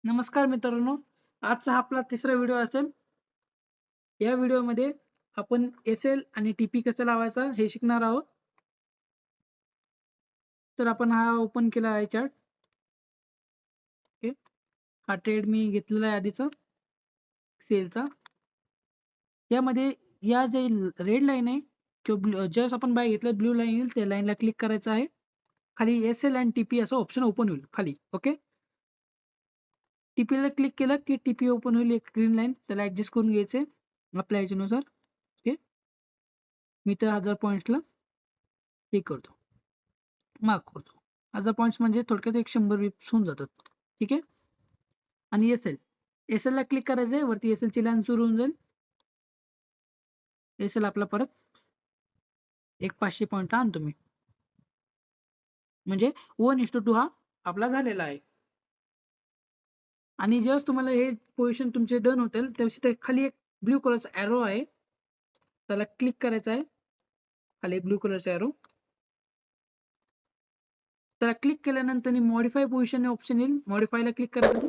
नमस्कार मित्रांनो, आजचा हा आपला तिसरा व्हिडिओ असेल. या व्हिडिओमध्ये आपण एसएल आणि टीपी कसं लावायचा हे शिकणार आहोत. तर आपण हा ओपन केला आहे चार्ट. ओके, हा ट्रेड मी घेतलेला आहे आधीचा सेलचा. यामध्ये या जे रेड लाईन आहे किंवा जस्ट आपण बाय घेतलं ब्लू लाईन येईल त्या लाईनला क्लिक करायचं आहे. खाली एसएल आणि टीपी असं ऑप्शन ओपन होईल खाली. ओके, टीपीला क्लिक केलं की टीपी ओपन होईल, एक ग्रीन लाईन, त्याला ऍडजस्ट करून घ्यायचे आपल्या ह्याच्यानुसार. ओके, मी तर 1000 पॉईंट्सला हे करतो, मार्क करतो. 1000 पॉईंट्स म्हणजे थोडक्यात एक 100 विप्स होऊन जातात. ठीक आहे. आणि एसएल ला क्लिक करायचंय, वरती एसएल ची लाईन सुरू होऊन जाईल. एसएल आपला परत एक 500 पॉईंट आणतो मी, म्हणजे 1:2 हा आपला झालेला आहे. आणि जेव्हा तुम्हाला हे पोझिशन तुमचे डन होतील तेव्हा खाली एक ब्ल्यू कलरचा एरो आहे, त्याला क्लिक करायचा आहे. खाली ब्ल्यू कलरचा एरो, त्याला क्लिक केल्यानंतर मॉडिफाय पोझिशन ऑप्शन येईल. मॉडिफायला क्लिक करायचं,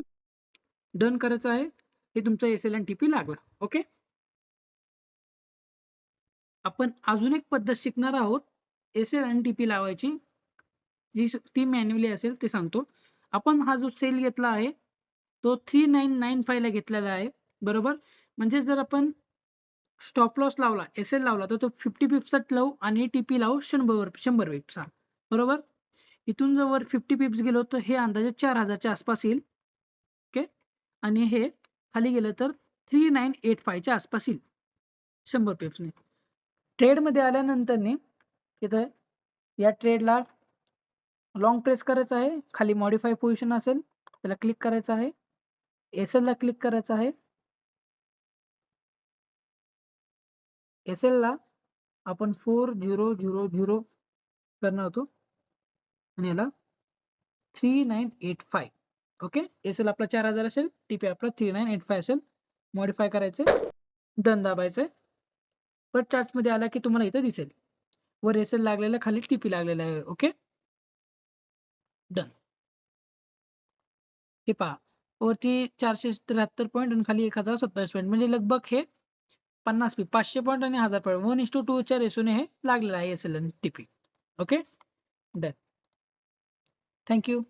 डन करायचं आहे. हे तुमचा एसएल आणि टीपी लागला. ओके, आपण अजून एक पद्धत शिकणार आहोत एसएल आणि टीपी लावायची, जी ती मॅन्युअली असेल ते सांगतो. आपण हा जो सेल घेतला आहे तो 3995 ला घेतलेला आहे, बरोबर. म्हणजे जर आपण स्टॉप लॉस लावला, एसएल लावला, तर तो 50 पिप्सचा लावू आणि टीपी लावू 100 पिप्सचा, बरोबर. इथून जर वर 50 पिप्स गेलो तर हे अंदाजे 4000 च्या आसपास येईल. ओके, आणि हे खाली गेलं तर 3985 च्या आसपास येईल 100 पिप्सने. ट्रेड मध्ये आल्यानंतर इथं या ट्रेडला लॉंग प्रेस करायचं आहे. खाली मॉडिफाय पोझिशन असेल त्याला क्लिक करायचं आहे. एसएल ला क्लिक करायचं आहे. एसएल ला आपण 4000 करणार होतो आणि याला 3985. ओके, एसएल आपला 4000 असेल, टीपी आपला 3985 असेल. मॉडिफाय करायचे, डन दाबायचंय. पर चार्ट मध्ये आला की तुम्हाला इथं दिसेल वर एसएल लागलेला, खाली टीपी लागलेला आहे. Okay, done. हे पहा, वरती 473 पॉईंट आणि खाली 1027 पॉईंट, म्हणजे लगभग हे 50 पी 500 पॉईंट आणि 1000 पॉईंट 1:2 च्या रेशोने हे लागलेलं आहे एसएल आणि टीपी. Okay, done. थँक्यू.